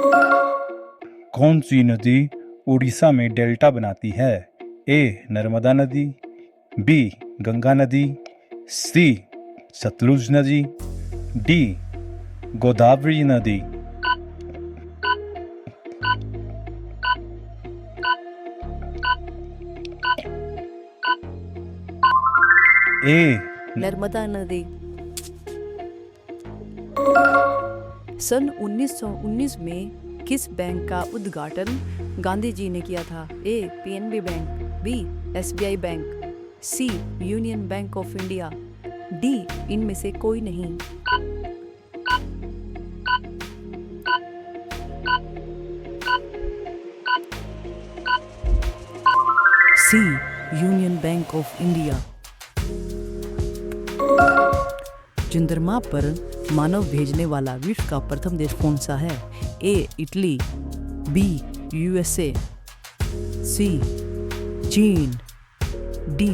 कौन सी नदी उड़ीसा में डेल्टा बनाती है? ए नर्मदा नदी, बी गंगा नदी, सी सतलुज नदी, डी गोदावरी नदी। ए नर्मदा नदी। सन 1919 में किस बैंक का उद्घाटन गांधी जी ने किया था? A PNB bank, B SBI bank, C Union Bank of India, D इनमें से कोई नहीं। C Union Bank of India. चंद्रमा पर मानव भेजने वाला विश्व का प्रथम देश कौन सा है? A Italy, B USA, C चीन, D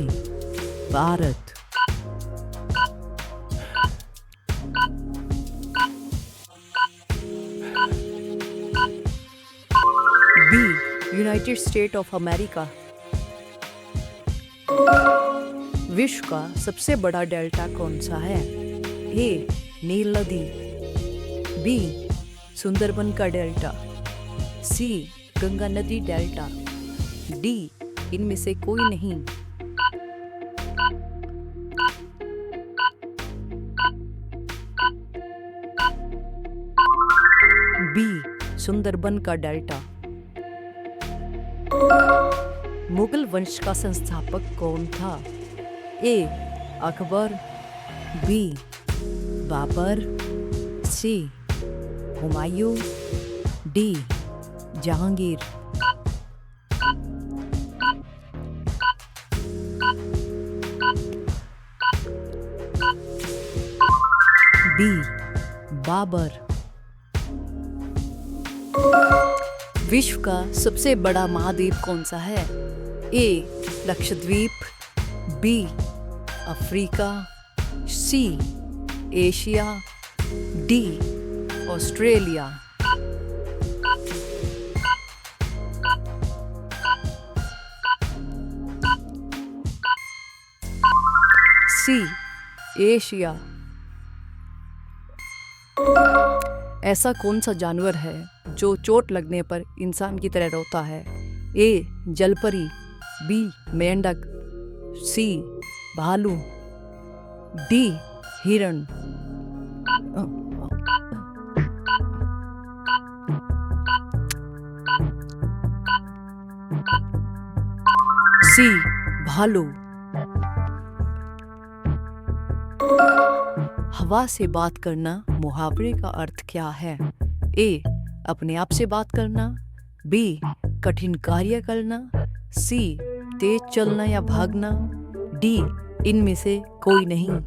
Bharat. B United State of America. विश्व का सबसे बड़ा डेल्टा कौन सा है? ए नील नदी, बी सुंदरबन का डेल्टा, सी गंगा नदी डेल्टा, डी इनमें से कोई नहीं। बी सुंदरबन का डेल्टा। मुगल वंश का संस्थापक कौन था? A Akbar, B Babar, C Humayun, D Jahangir. B Babar. विश्व का सबसे बड़ा महाद्वीप कौन सा है? A Lakshadweep, B Africa, C Asia, D Australia. C Asia. ऐसा कौन सा जानवर है जो चोट लगने पर इंसान की तरह रोता है? ए जलपरी, बी मेंढक, सी भालू, डी हिरण। सी भालू। हवा से बात करना मुहावरे का अर्थ क्या है? ए अपने आप से बात करना, बी कठिन कार्य करना, सी तेज चलना या भागना, डी इनमें से कोई नहीं।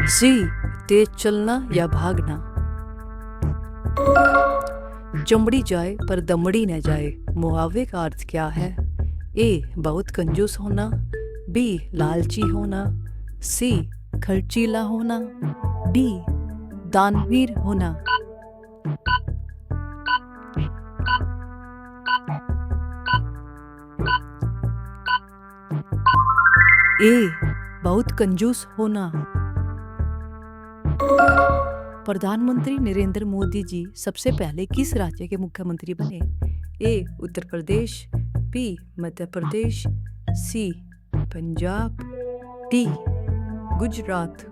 सी तेज चलना या भागना। चमड़ी जाए पर दमड़ी न जाए मुहावरे का अर्थ क्या है? ए बहुत कंजूस होना, बी लालची होना, सी खर्चीला होना, डी दानवीर होना। ए बहुत कंजूस होना। प्रधानमंत्री नरेंद्र मोदी जी सबसे पहले किस राज्य के मुख्यमंत्री बने? ए उत्तर प्रदेश, बी मध्य प्रदेश, सी पंजाब, डी गुजरात।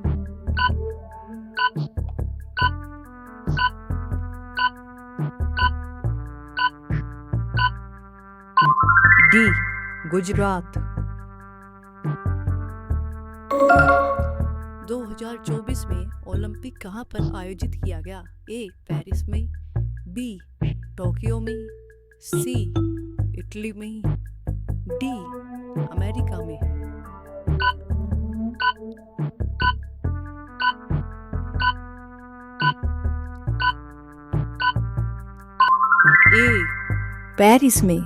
डी गुजरात। 2024 में ओलंपिक कहाँ पर आयोजित किया गया? ए पेरिस में, बी टोक्यो में, सी इटली में, डी अमेरिका में। ए पेरिस में।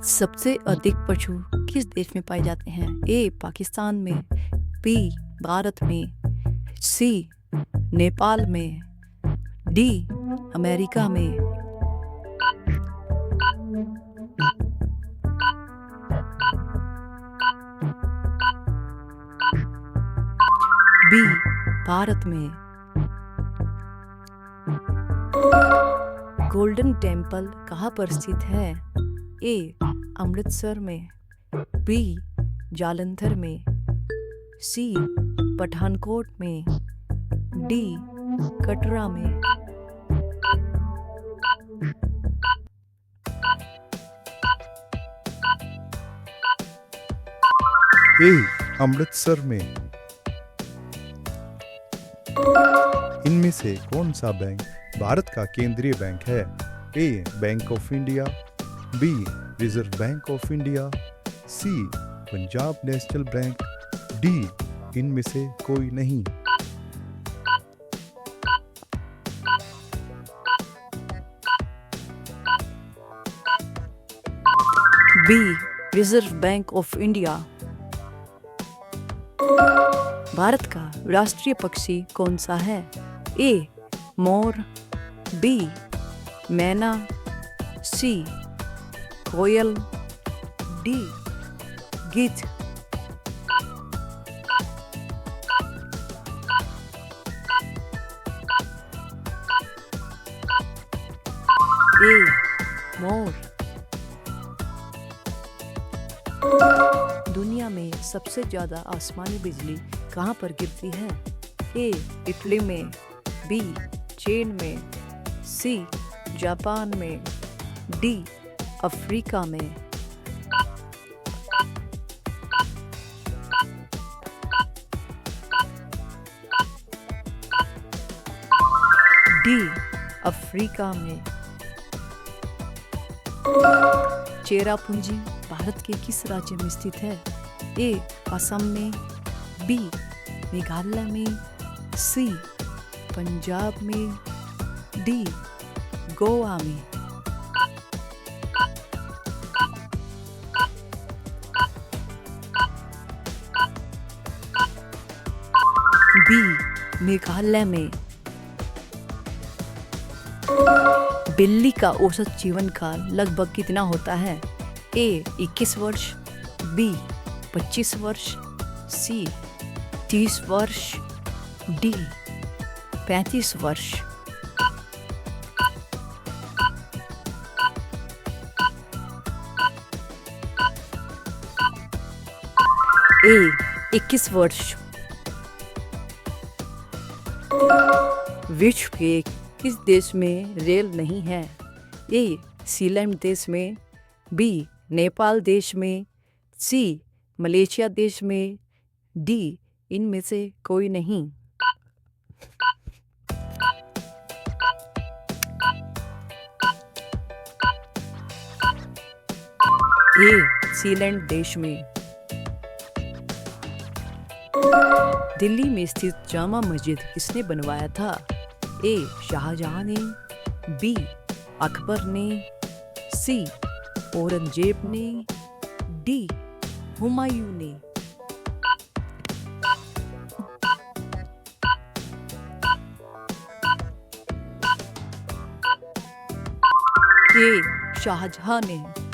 सबसे अधिक पशु किस देश में पाए जाते हैं? ए पाकिस्तान में, बी भारत में, सी नेपाल में, डी अमेरिका में। बी भारत में। गोल्डन टेम्पल कहाँ पर स्थित है? ए अमृतसर में, बी जालंधर में, सी पठानकोट में, डी कटरा में। ए अमृतसर में। इनमें से कौन सा बैंक भारत का केंद्रीय बैंक है? A Bank of India, B Reserve Bank of India, C Punjab National Bank, D इनमें से कोई नहीं। B Reserve Bank of India. Bharat का राष्ट्रीय पक्षी कौन सा है? ए मोर, बी मैना, सी कोयल, डी गिद्ध। ए मोर। दुनिया में सबसे ज्यादा आसमानी बिजली कहाँ पर गिरती है? ए इटली में, बी चीन में, सी जापान में, डी अफ्रीका में। डी अफ्रीका में। चेरापूंजी भारत के किस राज्य में स्थित है? ए असम में, बी मेघालय में, सी पंजाब में, डी गोवा में। बी मेघालय में। बिल्ली का औसत जीवन काल लगभग कितना होता है? ए 21 वर्ष, बी 25 वर्ष, सी 30 वर्ष, डी 35 वर्ष। ए 21 वर्ष। विश्व के किस देश में रेल नहीं है? ए सीलैंड देश में, बी नेपाल देश में, सी मलेशिया देश में, डी इनमें से कोई नहीं। ए सीलैंड देश में। दिल्ली में स्थित जामा मस्जिद किसने बनवाया था? ए शाहजहां ने, बी अकबर ने, सी औरंगजेब ने, डी हुमायूं ने। ए शाहजहां ने।